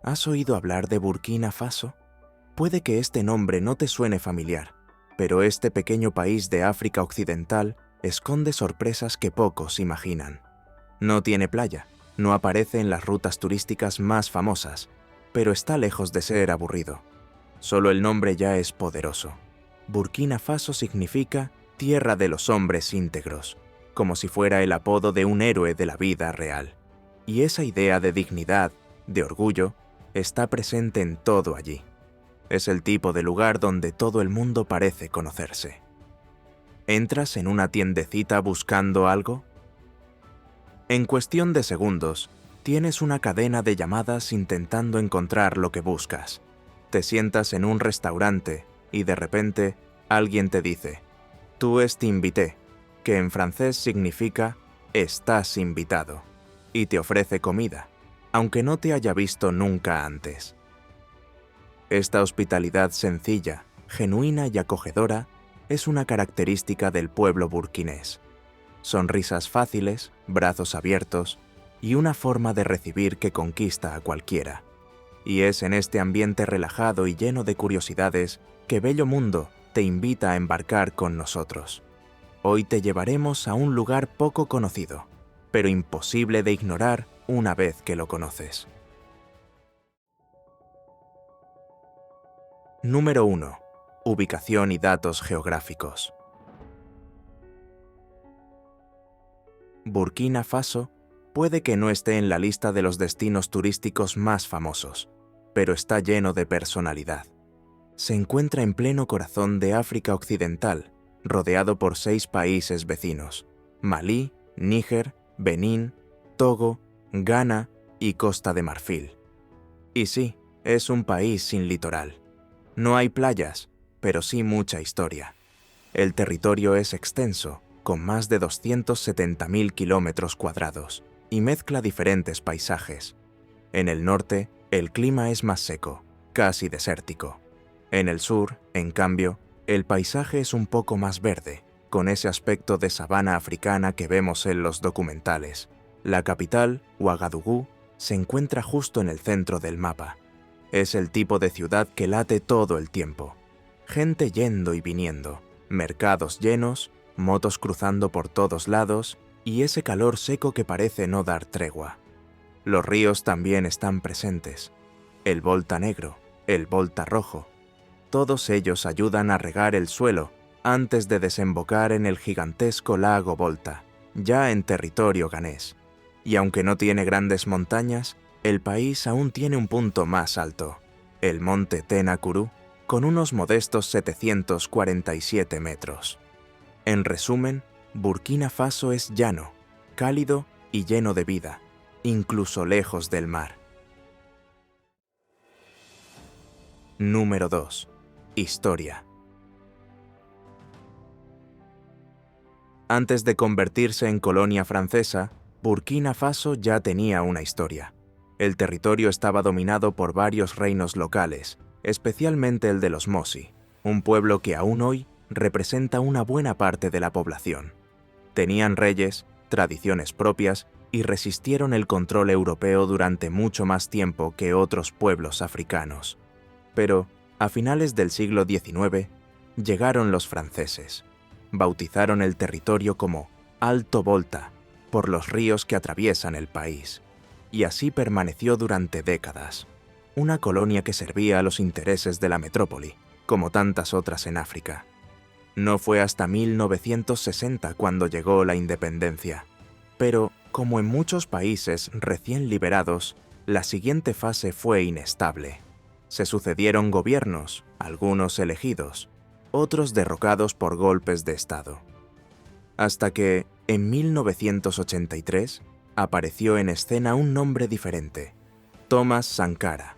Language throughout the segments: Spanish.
¿Has oído hablar de Burkina Faso? Puede que este nombre no te suene familiar, pero este pequeño país de África Occidental esconde sorpresas que pocos imaginan. No tiene playa, no aparece en las rutas turísticas más famosas, pero está lejos de ser aburrido. Solo el nombre ya es poderoso. Burkina Faso significa tierra de los hombres íntegros, como si fuera el apodo de un héroe de la vida real. Y esa idea de dignidad, de orgullo, está presente en todo allí. Es el tipo de lugar donde todo el mundo parece conocerse. ¿Entras en una tiendecita buscando algo? En cuestión de segundos, tienes una cadena de llamadas intentando encontrar lo que buscas. Te sientas en un restaurante y de repente alguien te dice «Tú t'invité», que en francés significa «estás invitado», y te ofrece comida, aunque no te haya visto nunca antes. Esta hospitalidad sencilla, genuina y acogedora es una característica del pueblo burkinés. Sonrisas fáciles, brazos abiertos y una forma de recibir que conquista a cualquiera. Y es en este ambiente relajado y lleno de curiosidades que Bello Mundo te invita a embarcar con nosotros. Hoy te llevaremos a un lugar poco conocido, pero imposible de ignorar una vez que lo conoces. Número 1. Ubicación y datos geográficos. Burkina Faso puede que no esté en la lista de los destinos turísticos más famosos, pero está lleno de personalidad. Se encuentra en pleno corazón de África Occidental, rodeado por 6 países vecinos: Malí, Níger, Benín, Togo, Ghana y Costa de Marfil. Y sí, es un país sin litoral. No hay playas, pero sí mucha historia. El territorio es extenso, con más de 270.000 kilómetros cuadrados, y mezcla diferentes paisajes. En el norte, el clima es más seco, casi desértico. En el sur, en cambio, el paisaje es un poco más verde, con ese aspecto de sabana africana que vemos en los documentales. La capital, Ouagadougou, se encuentra justo en el centro del mapa. Es el tipo de ciudad que late todo el tiempo. Gente yendo y viniendo, mercados llenos, motos cruzando por todos lados y ese calor seco que parece no dar tregua. Los ríos también están presentes. El Volta negro, el Volta rojo. Todos ellos ayudan a regar el suelo antes de desembocar en el gigantesco lago Volta, ya en territorio ghanés. Y aunque no tiene grandes montañas, el país aún tiene un punto más alto, el monte Tena Kourou, con unos modestos 747 metros. En resumen, Burkina Faso es llano, cálido y lleno de vida, incluso lejos del mar. Número 2. Historia. Antes de convertirse en colonia francesa, Burkina Faso ya tenía una historia. El territorio estaba dominado por varios reinos locales, especialmente el de los Mossi, un pueblo que aún hoy representa una buena parte de la población. Tenían reyes, tradiciones propias y resistieron el control europeo durante mucho más tiempo que otros pueblos africanos. Pero, a finales del siglo XIX, llegaron los franceses. Bautizaron el territorio como Alto Volta, por los ríos que atraviesan el país. Y así permaneció durante décadas. Una colonia que servía a los intereses de la metrópoli, como tantas otras en África. No fue hasta 1960 cuando llegó la independencia. Pero, como en muchos países recién liberados, la siguiente fase fue inestable. Se sucedieron gobiernos, algunos elegidos, otros derrocados por golpes de Estado. Hasta que, en 1983, apareció en escena un nombre diferente: Thomas Sankara.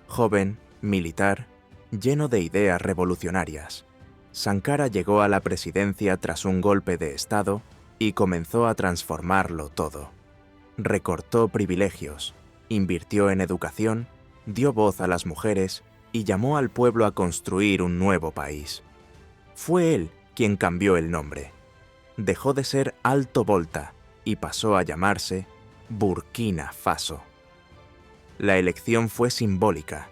Joven, militar, lleno de ideas revolucionarias, Sankara llegó a la presidencia tras un golpe de Estado y comenzó a transformarlo todo. Recortó privilegios, invirtió en educación, dio voz a las mujeres y llamó al pueblo a construir un nuevo país. Fue él quien cambió el nombre. Dejó de ser Alto Volta y pasó a llamarse Burkina Faso. La elección fue simbólica.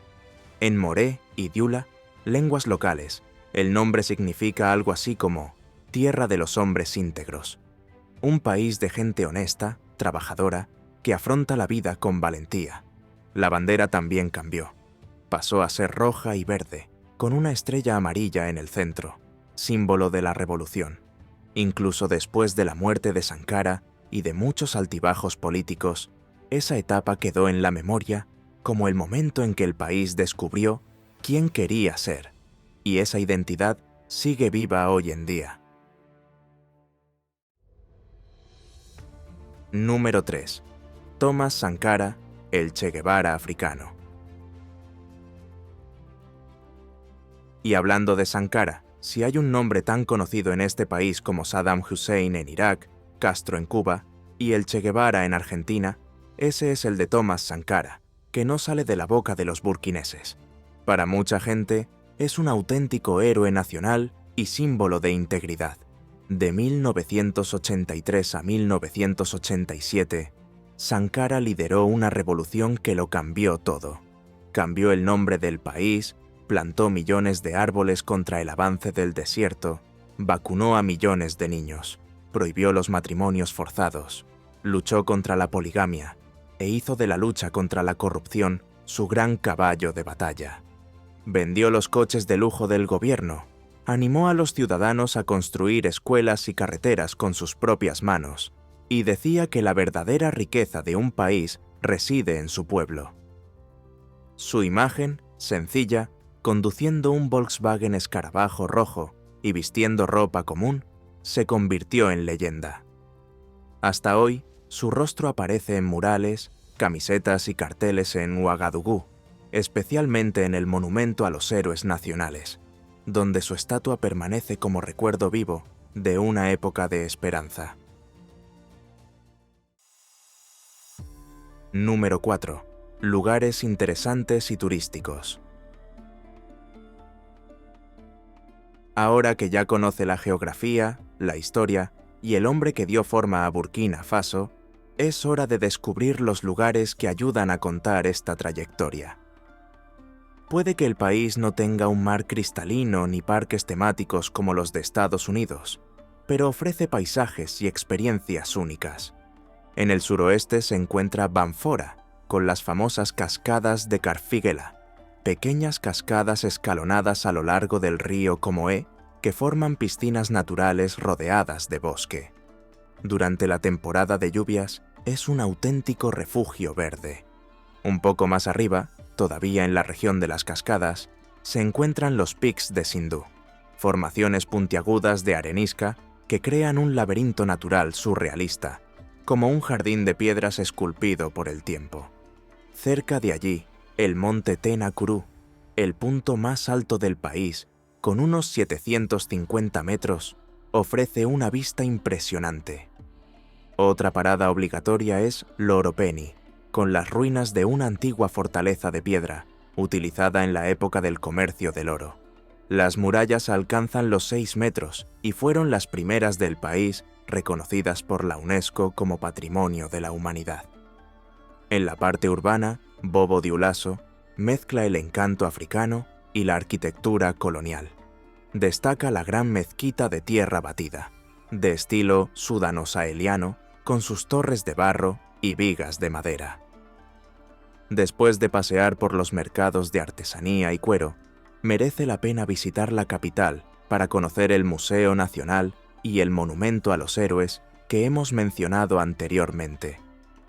En moré y diula, lenguas locales, el nombre significa algo así como tierra de los hombres íntegros. Un país de gente honesta, trabajadora, que afronta la vida con valentía. La bandera también cambió. Pasó a ser roja y verde, con una estrella amarilla en el centro, símbolo de la revolución. Incluso después de la muerte de Sankara y de muchos altibajos políticos, esa etapa quedó en la memoria como el momento en que el país descubrió quién quería ser, y esa identidad sigue viva hoy en día. Número 3. Thomas Sankara, el Che Guevara africano. Y hablando de Sankara, si hay un nombre tan conocido en este país como Saddam Hussein en Irak, Castro en Cuba y el Che Guevara en Argentina, ese es el de Thomas Sankara, que no sale de la boca de los burkineses. Para mucha gente, es un auténtico héroe nacional y símbolo de integridad. De 1983 a 1987, Sankara lideró una revolución que lo cambió todo. Cambió el nombre del país, plantó millones de árboles contra el avance del desierto, vacunó a millones de niños, prohibió los matrimonios forzados, luchó contra la poligamia e hizo de la lucha contra la corrupción su gran caballo de batalla. Vendió los coches de lujo del gobierno, animó a los ciudadanos a construir escuelas y carreteras con sus propias manos, y decía que la verdadera riqueza de un país reside en su pueblo. Su imagen, sencilla, conduciendo un Volkswagen Escarabajo rojo y vistiendo ropa común, se convirtió en leyenda. Hasta hoy, su rostro aparece en murales, camisetas y carteles en Ouagadougou, especialmente en el Monumento a los Héroes Nacionales, donde su estatua permanece como recuerdo vivo de una época de esperanza. Número 4. Lugares interesantes y turísticos. Ahora que ya conoce la geografía, la historia y el hombre que dio forma a Burkina Faso, es hora de descubrir los lugares que ayudan a contar esta trayectoria. Puede que el país no tenga un mar cristalino ni parques temáticos como los de Estados Unidos, pero ofrece paisajes y experiencias únicas. En el suroeste se encuentra Banfora, con las famosas cascadas de Karfigela, pequeñas cascadas escalonadas a lo largo del río Comoé que forman piscinas naturales rodeadas de bosque. Durante la temporada de lluvias es un auténtico refugio verde. Un poco más arriba, todavía en la región de las cascadas, se encuentran los pics de Sindhu, formaciones puntiagudas de arenisca que crean un laberinto natural surrealista, como un jardín de piedras esculpido por el tiempo. Cerca de allí, el monte Tena Kuru, el punto más alto del país, con unos 750 metros, ofrece una vista impresionante. Otra parada obligatoria es Loropeni, con las ruinas de una antigua fortaleza de piedra, utilizada en la época del comercio del oro. Las murallas alcanzan los 6 metros y fueron las primeras del país reconocidas por la UNESCO como Patrimonio de la Humanidad. En la parte urbana, Bobo Dioulasso mezcla el encanto africano y la arquitectura colonial. Destaca la gran mezquita de tierra batida, de estilo sudano-saheliano, con sus torres de barro y vigas de madera. Después de pasear por los mercados de artesanía y cuero, merece la pena visitar la capital para conocer el Museo Nacional y el Monumento a los Héroes que hemos mencionado anteriormente,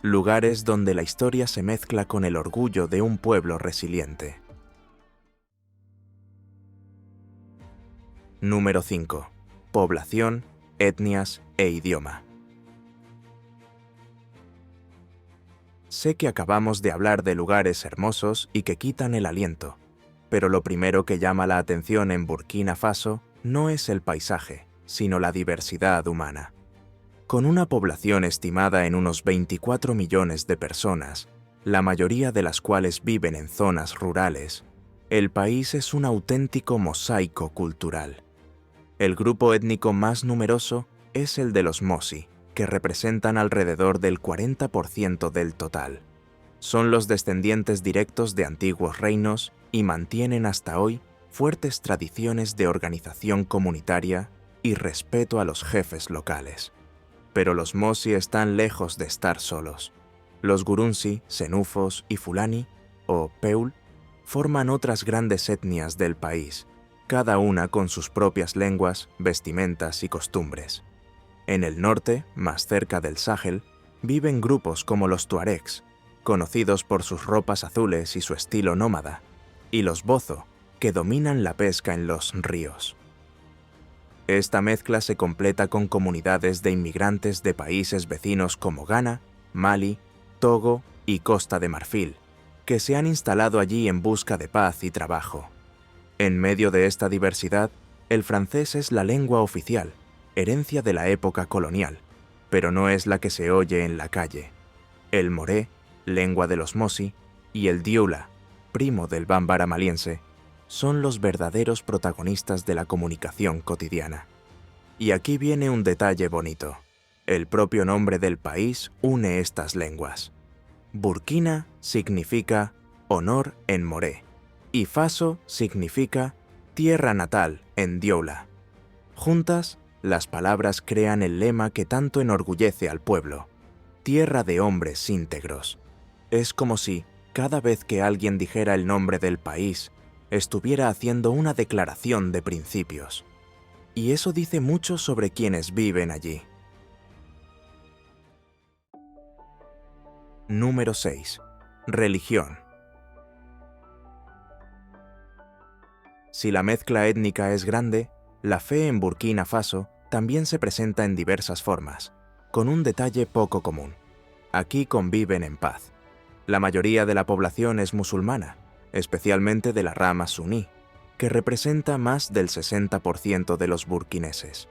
lugares donde la historia se mezcla con el orgullo de un pueblo resiliente. Número 5. Población, etnias e idioma. Sé que acabamos de hablar de lugares hermosos y que quitan el aliento, pero lo primero que llama la atención en Burkina Faso no es el paisaje, sino la diversidad humana. Con una población estimada en unos 24 millones de personas, la mayoría de las cuales viven en zonas rurales, el país es un auténtico mosaico cultural. El grupo étnico más numeroso es el de los Mosi, que representan alrededor del 40% del total. Son los descendientes directos de antiguos reinos y mantienen hasta hoy fuertes tradiciones de organización comunitaria y respeto a los jefes locales. Pero los Mosi están lejos de estar solos. Los Gurunsi, Senufos y Fulani, o Peul, forman otras grandes etnias del país, cada una con sus propias lenguas, vestimentas y costumbres. En el norte, más cerca del Sahel, viven grupos como los Tuaregs, conocidos por sus ropas azules y su estilo nómada, y los Bozo, que dominan la pesca en los ríos. Esta mezcla se completa con comunidades de inmigrantes de países vecinos como Ghana, Mali, Togo y Costa de Marfil, que se han instalado allí en busca de paz y trabajo. En medio de esta diversidad, el francés es la lengua oficial, herencia de la época colonial, pero no es la que se oye en la calle. El moré, lengua de los Mosi, y el dioula, primo del bambara maliense, son los verdaderos protagonistas de la comunicación cotidiana. Y aquí viene un detalle bonito. El propio nombre del país une estas lenguas. Burkina significa honor en moré, y Faso significa tierra natal en dioula. Juntas, las palabras crean el lema que tanto enorgullece al pueblo: tierra de hombres íntegros. Es como si, cada vez que alguien dijera el nombre del país, estuviera haciendo una declaración de principios. Y eso dice mucho sobre quienes viven allí. Número 6. Religión. Si la mezcla étnica es grande, la fe en Burkina Faso también se presenta en diversas formas, con un detalle poco común. Aquí conviven en paz. La mayoría de la población es musulmana, especialmente de la rama suní, que representa más del 60% de los burkineses.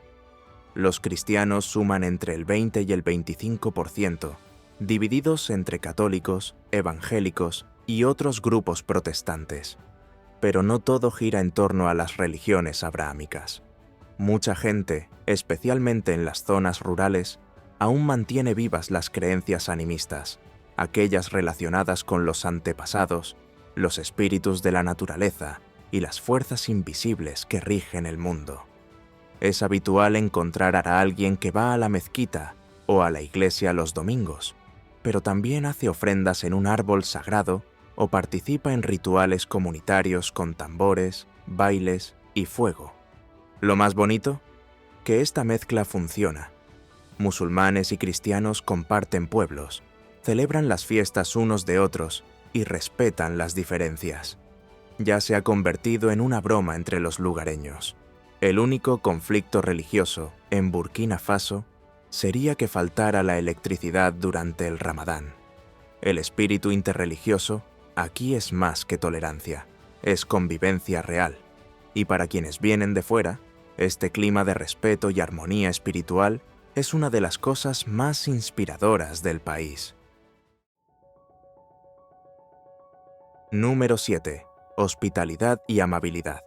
Los cristianos suman entre el 20 y el 25%, divididos entre católicos, evangélicos y otros grupos protestantes. Pero no todo gira en torno a las religiones abrahámicas. Mucha gente, especialmente en las zonas rurales, aún mantiene vivas las creencias animistas, aquellas relacionadas con los antepasados, los espíritus de la naturaleza y las fuerzas invisibles que rigen el mundo. Es habitual encontrar a alguien que va a la mezquita o a la iglesia los domingos, pero también hace ofrendas en un árbol sagrado o participa en rituales comunitarios con tambores, bailes y fuego. Lo más bonito, que esta mezcla funciona. Musulmanes y cristianos comparten pueblos, celebran las fiestas unos de otros y respetan las diferencias. Ya se ha convertido en una broma entre los lugareños. El único conflicto religioso en Burkina Faso sería que faltara la electricidad durante el Ramadán. El espíritu interreligioso aquí es más que tolerancia, es convivencia real. Y para quienes vienen de fuera, este clima de respeto y armonía espiritual es una de las cosas más inspiradoras del país. Número 7. Hospitalidad y amabilidad.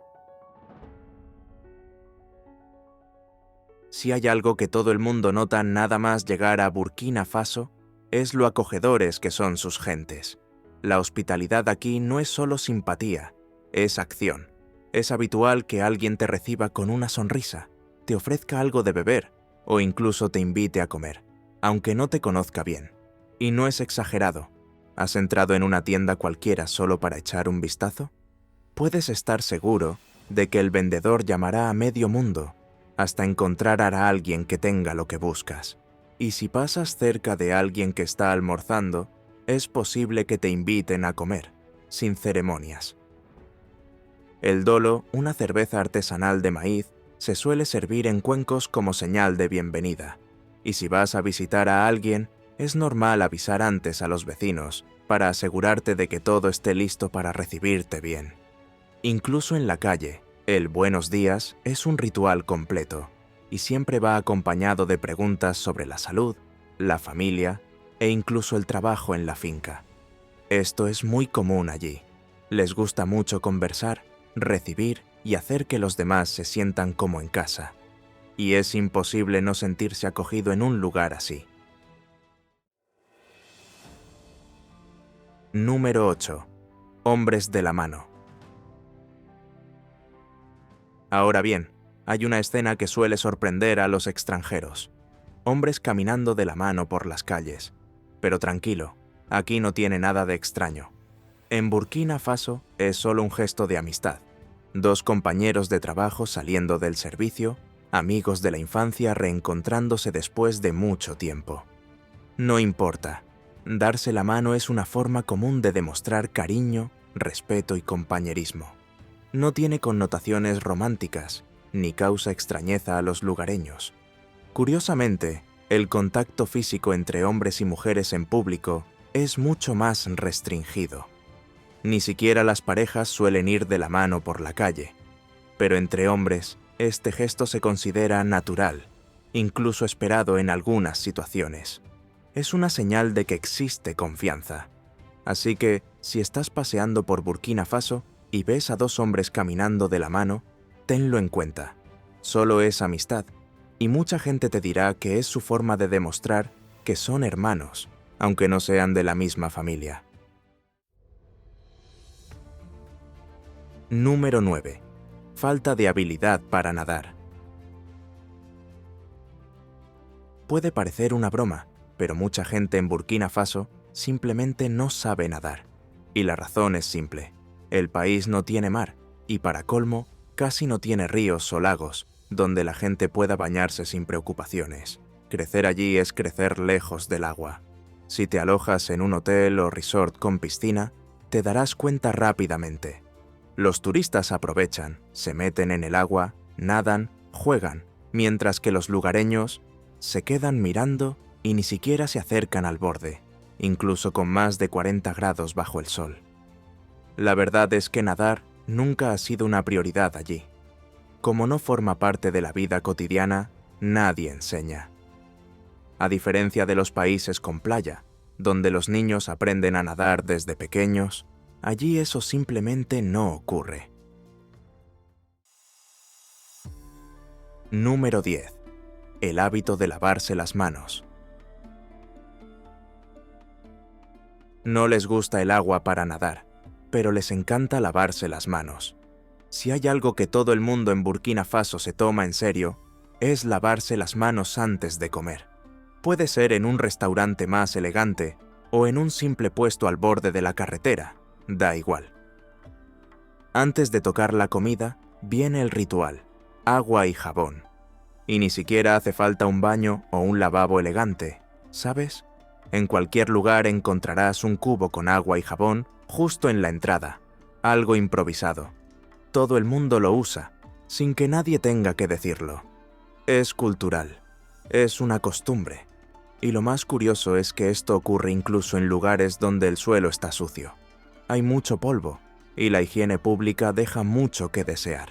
Si hay algo que todo el mundo nota nada más llegar a Burkina Faso, es lo acogedores que son sus gentes. La hospitalidad aquí no es solo simpatía, es acción. Es habitual que alguien te reciba con una sonrisa, te ofrezca algo de beber o incluso te invite a comer, aunque no te conozca bien. Y no es exagerado. ¿Has entrado en una tienda cualquiera solo para echar un vistazo? Puedes estar seguro de que el vendedor llamará a medio mundo hasta encontrar a alguien que tenga lo que buscas. Y si pasas cerca de alguien que está almorzando, es posible que te inviten a comer, sin ceremonias. El dolo, una cerveza artesanal de maíz, se suele servir en cuencos como señal de bienvenida. Y si vas a visitar a alguien, es normal avisar antes a los vecinos para asegurarte de que todo esté listo para recibirte bien. Incluso en la calle, el buenos días es un ritual completo y siempre va acompañado de preguntas sobre la salud, la familia e incluso el trabajo en la finca. Esto es muy común allí. Les gusta mucho conversar, recibir y hacer que los demás se sientan como en casa. Y es imposible no sentirse acogido en un lugar así. Número 8. Hombres de la mano. Ahora bien, hay una escena que suele sorprender a los extranjeros. Hombres caminando de la mano por las calles. Pero tranquilo, aquí no tiene nada de extraño. En Burkina Faso es solo un gesto de amistad. Dos compañeros de trabajo saliendo del servicio, amigos de la infancia reencontrándose después de mucho tiempo. No importa, darse la mano es una forma común de demostrar cariño, respeto y compañerismo. No tiene connotaciones románticas, ni causa extrañeza a los lugareños. Curiosamente, el contacto físico entre hombres y mujeres en público es mucho más restringido. Ni siquiera las parejas suelen ir de la mano por la calle, pero entre hombres, este gesto se considera natural, incluso esperado en algunas situaciones. Es una señal de que existe confianza. Así que, si estás paseando por Burkina Faso y ves a dos hombres caminando de la mano, tenlo en cuenta. Solo es amistad, y mucha gente te dirá que es su forma de demostrar que son hermanos, aunque no sean de la misma familia. Número 9. Falta de habilidad para nadar. Puede parecer una broma, pero mucha gente en Burkina Faso simplemente no sabe nadar. Y la razón es simple. El país no tiene mar, y para colmo, casi no tiene ríos o lagos, donde la gente pueda bañarse sin preocupaciones. Crecer allí es crecer lejos del agua. Si te alojas en un hotel o resort con piscina, te darás cuenta rápidamente. Los turistas aprovechan, se meten en el agua, nadan, juegan, mientras que los lugareños se quedan mirando y ni siquiera se acercan al borde, incluso con más de 40 grados bajo el sol. La verdad es que nadar nunca ha sido una prioridad allí. Como no forma parte de la vida cotidiana, nadie enseña. A diferencia de los países con playa, donde los niños aprenden a nadar desde pequeños, allí eso simplemente no ocurre. Número 10. El hábito de lavarse las manos. No les gusta el agua para nadar, pero les encanta lavarse las manos. Si hay algo que todo el mundo en Burkina Faso se toma en serio, es lavarse las manos antes de comer. Puede ser en un restaurante más elegante o en un simple puesto al borde de la carretera, da igual. Antes de tocar la comida, viene el ritual, agua y jabón. Y ni siquiera hace falta un baño o un lavabo elegante, ¿sabes? En cualquier lugar encontrarás un cubo con agua y jabón justo en la entrada, algo improvisado. Todo el mundo lo usa, sin que nadie tenga que decirlo. Es cultural, es una costumbre. Y lo más curioso es que esto ocurre incluso en lugares donde el suelo está sucio. Hay mucho polvo, y la higiene pública deja mucho que desear.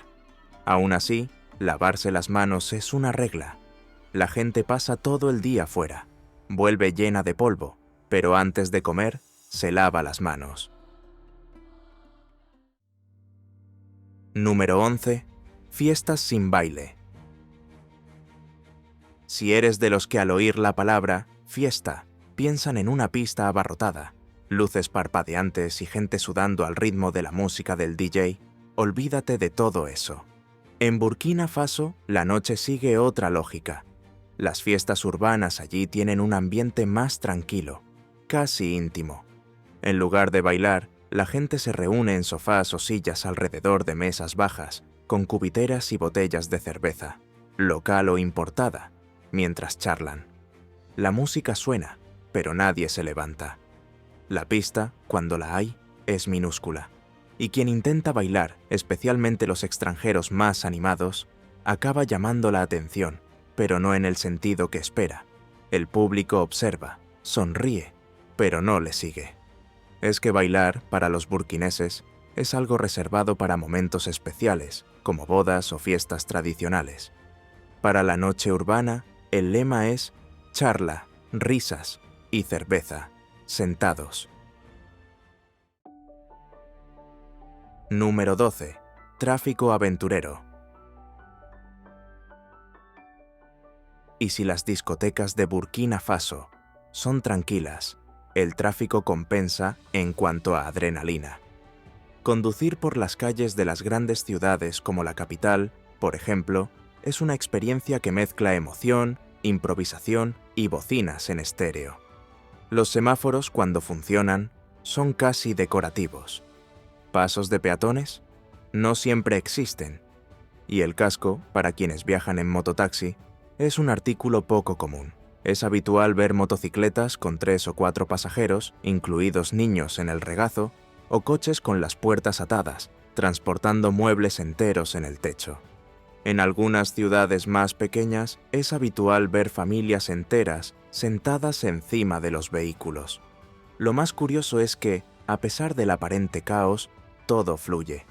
Aún así, lavarse las manos es una regla. La gente pasa todo el día fuera, vuelve llena de polvo, pero antes de comer, se lava las manos. Número 11. Fiestas sin baile. Si eres de los que al oír la palabra fiesta piensan en una pista abarrotada, luces parpadeantes y gente sudando al ritmo de la música del DJ, olvídate de todo eso. En Burkina Faso, la noche sigue otra lógica. Las fiestas urbanas allí tienen un ambiente más tranquilo, casi íntimo. En lugar de bailar, la gente se reúne en sofás o sillas alrededor de mesas bajas, con cubiteras y botellas de cerveza, local o importada, mientras charlan. La música suena, pero nadie se levanta. La pista, cuando la hay, es minúscula. Y quien intenta bailar, especialmente los extranjeros más animados, acaba llamando la atención, pero no en el sentido que espera. El público observa, sonríe, pero no le sigue. Es que bailar, para los burkineses, es algo reservado para momentos especiales, como bodas o fiestas tradicionales. Para la noche urbana, el lema es charla, risas y cerveza, sentados. Número 12. Tráfico aventurero. Y si las discotecas de Burkina Faso son tranquilas, el tráfico compensa en cuanto a adrenalina. Conducir por las calles de las grandes ciudades como la capital, por ejemplo, es una experiencia que mezcla emoción, improvisación y bocinas en estéreo. Los semáforos, cuando funcionan, son casi decorativos. ¿Pasos de peatones? No siempre existen. Y el casco, para quienes viajan en mototaxi, es un artículo poco común. Es habitual ver motocicletas con 3 o 4 pasajeros, incluidos niños en el regazo, o coches con las puertas atadas, transportando muebles enteros en el techo. En algunas ciudades más pequeñas es habitual ver familias enteras sentadas encima de los vehículos. Lo más curioso es que, a pesar del aparente caos, todo fluye.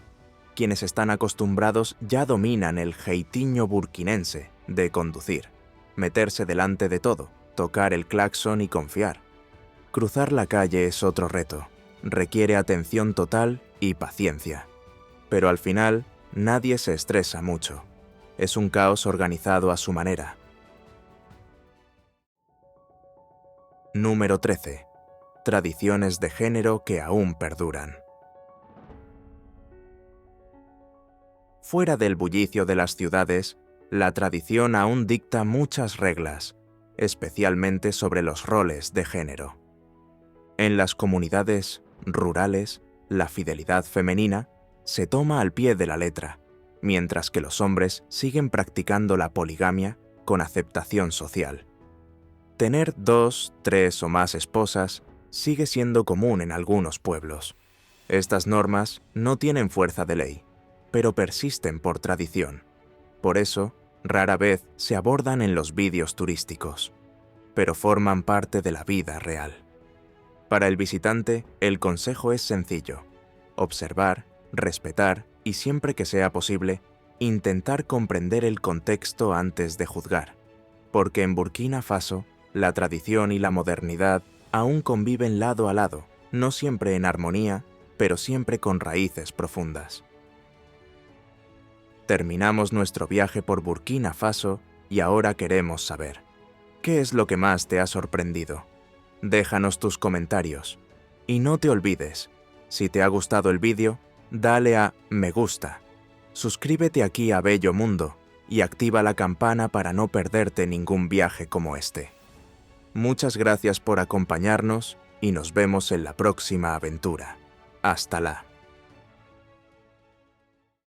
Quienes están acostumbrados ya dominan el jeitiño burkinense de conducir, meterse delante de todo, tocar el claxon y confiar. Cruzar la calle es otro reto, requiere atención total y paciencia. Pero al final, nadie se estresa mucho. Es un caos organizado a su manera. Número 13. Tradiciones de género que aún perduran. Fuera del bullicio de las ciudades, la tradición aún dicta muchas reglas, especialmente sobre los roles de género. En las comunidades rurales, la fidelidad femenina se toma al pie de la letra, mientras que los hombres siguen practicando la poligamia con aceptación social. Tener 2, 3 o más esposas sigue siendo común en algunos pueblos. Estas normas no tienen fuerza de ley, pero persisten por tradición. Por eso, rara vez se abordan en los vídeos turísticos, pero forman parte de la vida real. Para el visitante, el consejo es sencillo: observar, respetar y, siempre que sea posible, intentar comprender el contexto antes de juzgar, porque en Burkina Faso, la tradición y la modernidad aún conviven lado a lado, no siempre en armonía, pero siempre con raíces profundas. Terminamos nuestro viaje por Burkina Faso y ahora queremos saber: ¿qué es lo que más te ha sorprendido? Déjanos tus comentarios. Y no te olvides, si te ha gustado el vídeo, dale a me gusta, suscríbete aquí a Bello Mundo y activa la campana para no perderte ningún viaje como este. Muchas gracias por acompañarnos y nos vemos en la próxima aventura. Hasta la